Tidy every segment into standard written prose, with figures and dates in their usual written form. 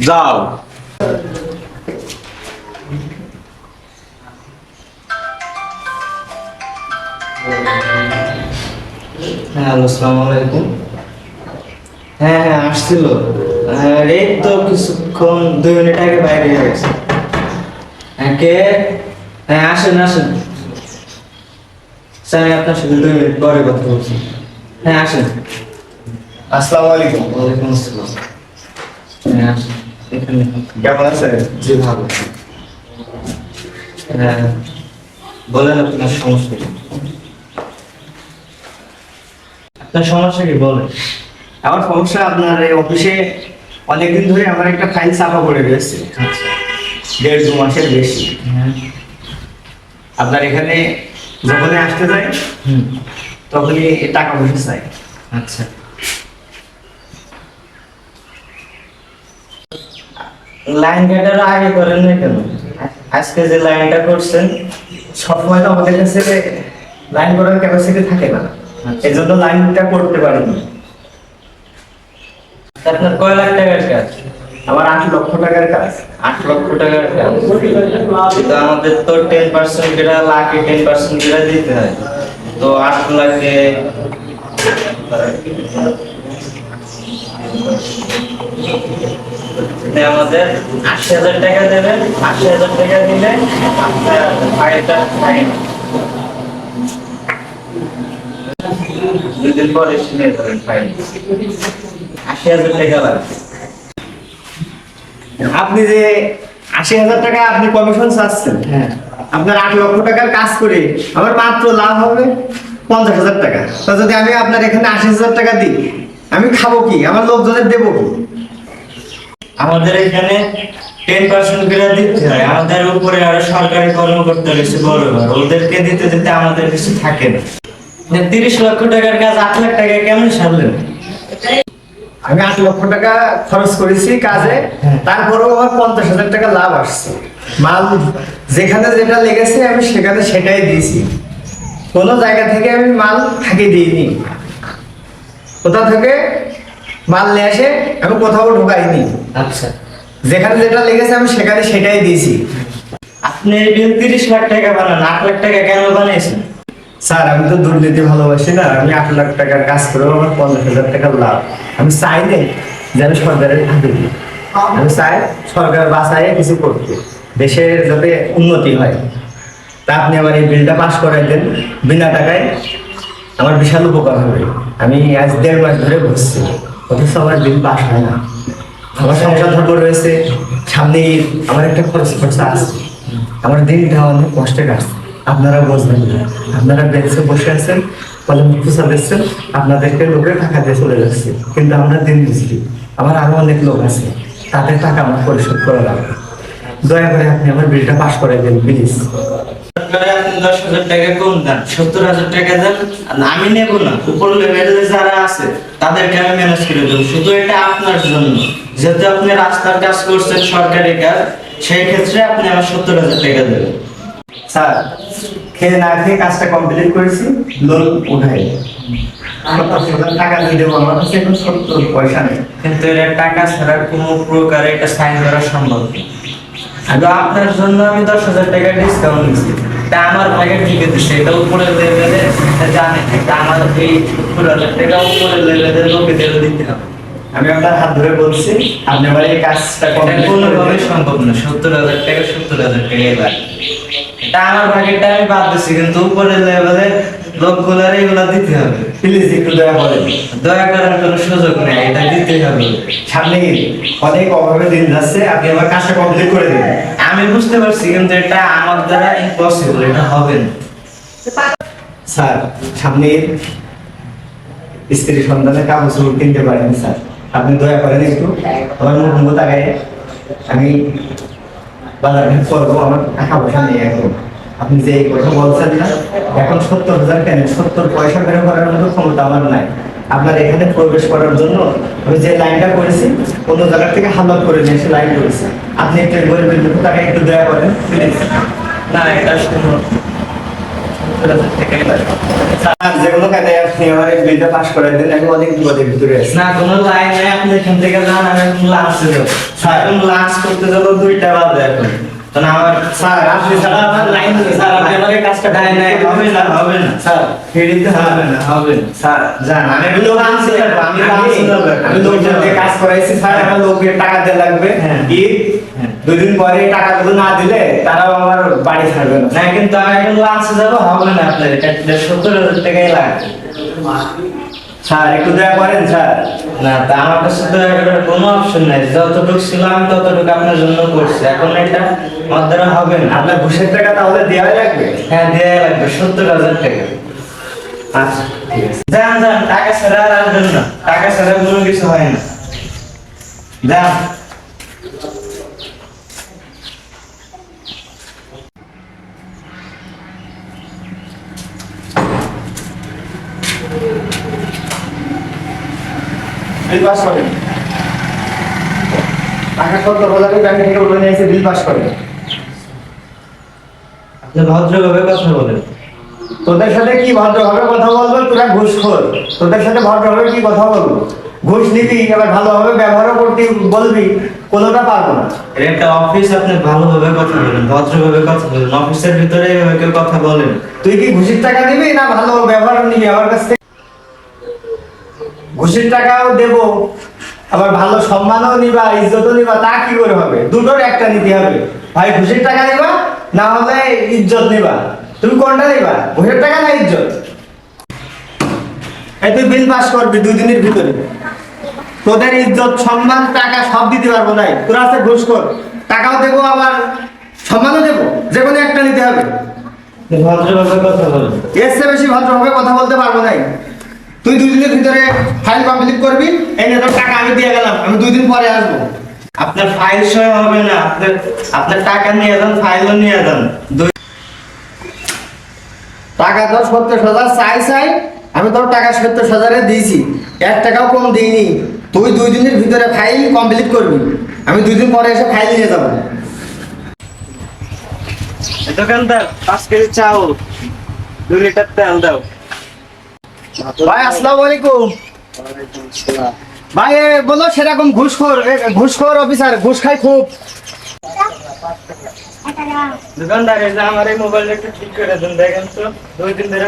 যাও। হ্যালো, আসসালামু আলাইকুম। হ্যাঁ হ্যাঁ আসছিল। এই তো কিছুক্ষণ 2 মিনিট আগে বাইরে গেছে। হ্যাঁ কে? হ্যাঁ আসেন আসেন। স্যার আমি আপনার সাথে 2 মিনিট পরে কথা বলছি। হ্যাঁ আসেন। আসসালামু আলাইকুম। ওয়ালাইকুম আসসালাম। হ্যাঁ আসেন। এখানে কেমন আছেন? জি ভালো। হ্যাঁ বলেন আপনার সমস্যা কি? আপনার সমস্যা কি বলেন? আমার সমস্যা, আপনার এই অফিসে অনেকদিন ধরে আমার একটা ফাইল চাপা পড়ে রয়েছে। আচ্ছা। 1.5-2 মাসের বেশি। হ্যাঁ। আপনার এখানে যখনই আসতে যাই হুম। তখনই টাকা পয়সা চাই। আচ্ছা। লাইন কাটার আগে করেন না কেন? আজকে যে লাইনটা করছেন সবসময় তো আমাদের কাছে লাইন করার ক্যাপাসিটি থাকে না, এই জন্য লাইনটা করতে পারিনি। আপনার কয় লাখ টাকার কাজ? আমার 8 লক্ষ টাকার কাজ। 8 লক্ষ টাকার কাজ। তো আমাদের তো 10% যেটা লাখে 10% যেটা দিতে হয়, তো 8 লাখে আমাদের 80,000 টাকা দেবেন। 80,000 টাকা দিলে আপনার ফাইলটা ফাইন 2 দিন পরে শুনে যাবেন ফাইল। 80,000 টাকা লাগবে। আপনি যে 80,000 টাকা আপনি কমিশন চাচ্ছেন, হ্যাঁ। আপনার 8 লক্ষ টাকার কাজ করে আমার মাত্র লাভ হবে 50,000 টাকা। তা যদি আমি আপনার এখানে 80,000 টাকা দিই, আমি খাবো কি? আমার লোকজনের দেবো কি? আমাদের এখানে 10% করে দিতে হয়। আমাদের উপরে আরো সরকারি কর্মকর্তা রয়েছে বড় বড়, ওদেরকে দিতে দিতে আমাদের কিছু থাকে না। 30 লক্ষ টাকার কাজ 8 লাখ টাকা কেমন সারলেন? আমি 8 লক্ষ টাকা খরচ করেছি কাজে, তারপরেও আমার 50,000 টাকা লাভ আসছে। মাল যেখানে যেটা লেগেছে আমি সেখানে সেটাই দিয়েছি। কোনো জায়গা থেকে আমি মাল ফাঁকি দিইনি। কোথা থেকে মাল নিয়ে আসে আমি কোথাও ঢোকাইনি। আচ্ছা। যেখানে যেটা লেগেছে আমি সেখানে সেটাই দিয়েছি। আপনি এই বিল 30 লাখ টাকা বানান, 8 লাখ টাকা কেন বানিয়েছেন? স্যার আমি তো দুর্নীতি ভালোবাসি না। আমি 8 লাখ টাকার কাজ করেও আমার 50,000 টাকার লাভ। আমি চাই না যে আমি সরকারের হাতে দিই। আমি চাই সরকার বাঁচায় কিছু করতে, দেশের যাতে উন্নতি হয়। তা আপনি আমার এই বিলটা পাস করাই দেন বিনা টাকায়, আমার বিশাল উপকার হবে। আমি আজ 1.5 মাস ধরে বসছি, অথচ আমার বিল পাস হয় না। আমার সংসার ধর্ম রয়েছে, সামনে ঈদ, আমার একটা খরচা আছে। আমার দিনটা অনেক কষ্টে কাটছে। আপনারা বুঝবেন না, আপনারা বেঞ্চে বসে আছেন, কলম খুঁজা দিচ্ছেন, আপনাদেরকে লোকের টাকা দিয়ে চলে যাচ্ছে, কিন্তু আমরা দিন বুঝলি আমার আরো অনেক লোক আছে, তাদের টাকা আমার পরিশোধ করা লাগবে। দয়া করে আপনি আমার বিলটা পাস করে দেন প্লিজ। সরকারে আপনি 10,000 টাকা কম দেন, 70,000 টাকা দেন। আর আমি নেব না, উপর লেভেলে যারা আছে তাদেরকে আমি ম্যানেজ করে দেবো। শুধু এটা আপনার জন্য, যেহেতু আপনি রাস্তার কাজ করছেন, সরকারি কাজ, সেই ক্ষেত্রে আপনি আমার 70,000 টাকা দেবেন। স্যার খেয়ে না খেয়ে কাজটা কমপ্লিট করেছি, লোন উঠাই আমার 10,000 টাকা দিয়ে দেবো। আমার কাছে এখন 70 পয়সা নেই। কিন্তু এর টাকা ছাড়া কোনো প্রকারে এটা সাইন করা সম্ভব না। আর আপনার জন্য আমি 10,000 টাকা ডিসকাউন্ট দিচ্ছি। তা আমার ভাগের দিকে দিচ্ছে, এটা উপরের লেভেলে জানে, তা আমার এই 70,000 টাকা উপরের লেভেলের লোকেদেরও দিতে হবে। আমি আপনার হাত ধরে বলছি, আপনি আমার এই কাজটা এটা কমপ্লিট কোনোভাবেই সম্ভব না। 70,000 টাকা 70,000 টাকাই লাগে। এটা আমার ভাগেরটা আমি বাদ দিচ্ছি, কিন্তু উপরের লেভেলে লোকগুলার এগুলা দিতে হবে। প্লিজ একটু দয়া করেন। দয়া করার কোনো সুযোগ নেই, এটা দিতেই হবে। সামনে ঈদ, অনেক অভাবে দিন যাচ্ছে, আপনি আমার কাজটা কমপ্লিট করে দিন। আমি বুঝতে পারছি, কিন্তু এটা আমার দ্বারা ইম্পসিবল, এটা হবে না। স্যার সামনে ঈদ, স্ত্রী সন্তানের কাপড় চোপড় কিনতে পারেন স্যার, আপনি দয়া করেন একটু আমার মুখ তাকায়। আমি বাজার ঘাট করবো, আমার টাকা পয়সা নেই এখন। আপনি যে এই কথা বলছেন না, এখন 70,000 কেন, 70 পয়সা বের করার মতো ক্ষমতা আমার নাই। আপনার এখানে প্রবেশ করার জন্য আমি যে লাইনটা করেছি, অন্য জায়গা থেকে হালত করে নিয়ে এসে লাইন করেছি। আপনি একটু গরিবের মুখ তাকায় একটু দয়া করেন প্লিজ। না, এটা শুনো, 70,000 টাকাই লাগবে। স্যার যে কোনো কাজে আপনি আমার এই বিলটা পাস করে দিন, আমি অনেক বিপদের ভিতরে আছি। না কোনো লাইন নাই, আপনি এখান থেকে যান, আমি এখন লাঞ্চে যাবো। স্যার এখন লাঞ্চ করতে যাবো 2টা বাজে এখন। কারণ আমার স্যার আপনি ছাড়া আমার লাইন নেই, স্যার আপনি আমার এই কাজটা নাই নাই হবে না হবে না স্যার ফেরিতে হবে না হবে না স্যার যান আমি আমি লোক আনছি, আমি লোকজন দিয়ে কাজ করাইছি স্যার, আমার লোকের টাকা দেওয়া লাগবে। হ্যাঁ। ঈদ হ্যাঁ। 2 দিন পরে টাকাগুলো না দিলে তারাও আমার বাড়ি ছাড়বে না। না কিন্তু আমি এখন লাঞ্চে যাবো, হবে না আপনার এটা 70,000 টাকাই লাগবে। স্যার একটু দয়া করেন স্যার। না তা আমার কাছে তো এটার কোনো অপশন নাই, যতটুকু ছিল আমি ততটুকু আপনার জন্য করছি, এখন এটা আমার দ্বারা হবে না। আপনার ঘুষের টাকা তাহলে দেওয়াই লাগবে। হ্যাঁ দেয়া লাগবে 70,000 টাকা। আচ্ছা ঠিক আছে। যান যান, টাকা ছাড়া আর আসবেন না, টাকা ছাড়া কোনো কিছু হয় না। যান। বিল পাস করেন। টাকা 70,000 ব্যাংক থেকে উঠে নিয়ে এসে বিল পাস করেন। আপনি ভদ্রভাবে কথা বলেন। তোদের সাথে কি ভদ্রভাবে কথা বলবো? তোরা ঘুষখোর, তোদের সাথে ভদ্রভাবে কি কথা বলবো? ঘুষ নিবি, আবার ভালোভাবে ব্যবহারও করতে বলবি, কোনোটা পারবো না। এটা একটা অফিস, আপনি ভালোভাবে কথা বলেন, ভদ্রভাবে কথা বলেন, অফিসের ভিতরে এভাবে কেউ কথা বলেন। তুই কি ঘুষের টাকা দিবি না ভালো ব্যবহার নিবি আমার কাছ থেকে? ঘুষের টাকাও দেব, আবার ভালো সম্মানও নিবা, ইজ্জতও নিবা, তা কি করে হবে? দুটোর একটা নিতে হবে, ভাই ঘুষের টাকা নিবা না হলে ইজ্জত নিবা। তুমি কোনটা নিবা, ঘুষের টাকা না ইজ্জত? এই তুই বিল পাস করবি 2 দিনের ভিতরে। তোদের ইজ্জত সম্মান টাকা সব দিতে পারবো নাই, তোরা আছে ঘুষখোর। টাকাও দেবো আবার সম্মানও দেবো, যে কোনো একটা নিতে হবে। আপনি ভদ্রভাবে কথা বলেন। এর চেয়ে বেশি ভদ্রভাবে কথা বলতে পারবো নাই। তুই 2 দিনের ভিতরে ফাইল কমপ্লিট করবি, এই নে তোর টাকা আমি দিয়ে গেলাম, আমি 2 দিন পরে আসবো। আপনার ফাইল সহ হবে না, আপনার টাকা নিয়ে যান, ফাইলও নিয়ে যান। টাকা তো 70,000 চাই, আমি তোর টাকা 70,000 দিয়েছি, 1 টাকাও কম দিইনি। তুই 2 দিনের ভিতরে ফাইল কমপ্লিট করবি, আমি 2 দিন পরে এসে ফাইল নিয়ে যাবো। দোকানদার 5 কেজি চাউল, 2 লিটার তেল দাও। ভাই আসসালামু আলাইকুম। ভাই বলো সেরকম ঘুষখোর অফিসার, ঘুষ খাই খুব। দোকানদার এই যে আমার এই মোবাইলটা একটু ঠিক করে দেন, দেখেন তো 2 দিন ধরে।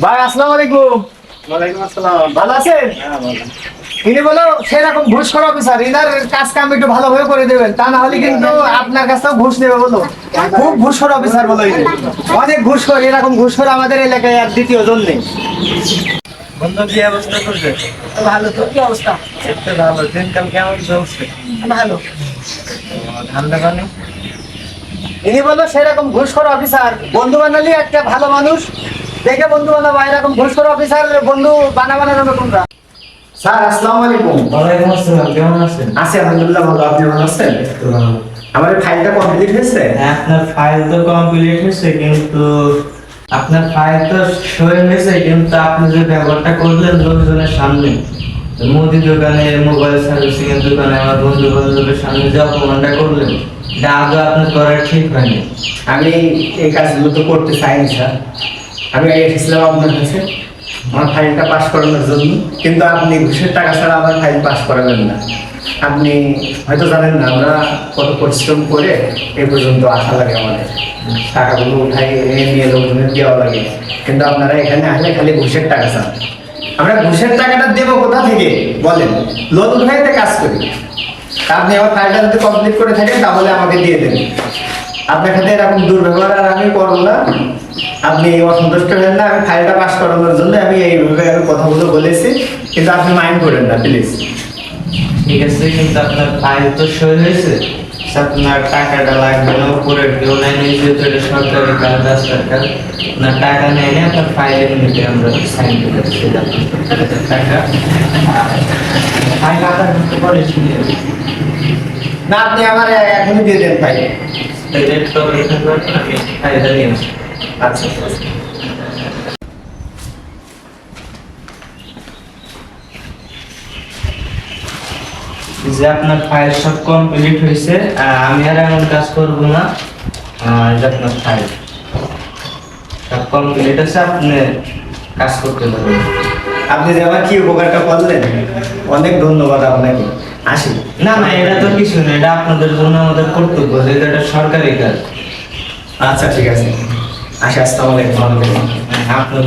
ভাই আসসালামু আলাইকুম। ওয়ালাইকুম আসসালাম। ভালো আছেন? হ্যাঁ ভালো। ইনি বলো সেরকম ঘুষখোর অফিসার, ইনার কাজ কাম একটু ভালোভাবে করে দেবেন, তা না হলে কিন্তু আপনার কাছ থেকেও ঘুষ নেবে। বলো খুব ঘুষখোর অফিসার, বলো ইনি অনেক ঘুষখোর। এরকম ঘুষখোর আমাদের এলাকায় আর দ্বিতীয় জন নেই। বন্ধু কি অবস্থা করছে? ভালো, তো কি অবস্থা? একটু ভালো। দিনকাল কেমন চলছে? ভালো। ঠান্ডা পানি? ইনি বলো সেরকম ঘুষখোর অফিসার, বন্ধু বানালি একটা ভালো মানুষ দেখে বন্ধু বানাবো, এরকম ঘুষখোর অফিসার বন্ধু বানাবানো যাবে কোনটা? স্যার আসসালামু আলাইকুম। ওয়ালাইকুম আসসালাম, কেমন আছেন? আছি আলহামদুলিল্লাহ ভালো, আপনি ভালো আছেন? একটু ভালো। আমার এই ফাইলটা কমপ্লিট হয়েছে? হ্যাঁ, আপনার ফাইল তো কমপ্লিট হয়েছে, কিন্তু আপনার ফাইল তো সই হয়েছে, কিন্তু আপনি যে ব্যবহারটা করলেন লোকজনের সামনে, মুদি দোকানে, মোবাইল সার্ভিসিং এর দোকানে, আমার বন্ধু বান্ধবের সামনে যে অপমানটা করলেন, এটা আদৌ আপনার করা ঠিক হয়নি। আমি এই কাজগুলো তো করতে চাইনি স্যার। আমি এসেছিলাম আপনার কাছে আমার ফাইলটা পাস করানোর জন্য, কিন্তু আপনি ঘুষের টাকা ছাড়া আমার ফাইল পাস করাবেন না। আপনি হয়তো জানেন না আমরা কত পরিশ্রম করে এই পর্যন্ত আসা লাগে, আমাদের টাকাগুলো উঠাই এনে নিয়ে লোকজনের দেওয়া লাগে, কিন্তু আপনারা এখানে আসলে খালি ঘুষের টাকা চান। আমরা ঘুষের টাকাটা দেবো কোথা থেকে বলেন? লোন উঠাইতে কাজ করি। তা আপনি আমার ফাইলটা যদি কমপ্লিট করে থাকেন তাহলে আমাকে দিয়ে দেন। আপনার সাথে এরকম দুর্ব্যবহার আর আমি করবো না। আপনি অসন্তুষ্ট হবেন না, আমি ফাইলটা পাস করানোর জন্য আমি এইভাবে আমি কথাগুলো বলেছি, কিন্তু আপনি মাইন্ড করেন না প্লিজ। ঠিক আছে, কিন্তু আপনার ফাইল তো সই হয়েছে, আপনার টাকাটা লাগবে না, উপরে কেউ নেয় নি, যেহেতু এটা সরকারি কাজ, রাস্তার কাজ, আপনার টাকা নেয় নি, আপনার ফাইলের নিতে আমরা সাইন করে দিচ্ছি, টাকা ফাইল আদার করতে পারে না আপনি আমার এখনই দিয়ে দেন ফাইল। রেট করে আমি ফাইলটা নিয়ে আসি। আচ্ছা যে আপনার ফাইল সব কমপ্লিট হয়েছে, আমি আর এমন কাজ করবো না। যে আপনার ফাইল সব কমপ্লিট আছে, আপনি কাজ করতে পারবেন। আপনি যে আমার কি উপকারটা করলেন, অনেক ধন্যবাদ আপনাকে। আসি। না না, এটা তো কিছু না, এটা আপনাদের জন্য আমাদের কর্তব্য, যেহেতু এটা সরকারি কাজ। আচ্ছা ঠিক আছে, আসি। আসসালামু আলাইকুম। আপনার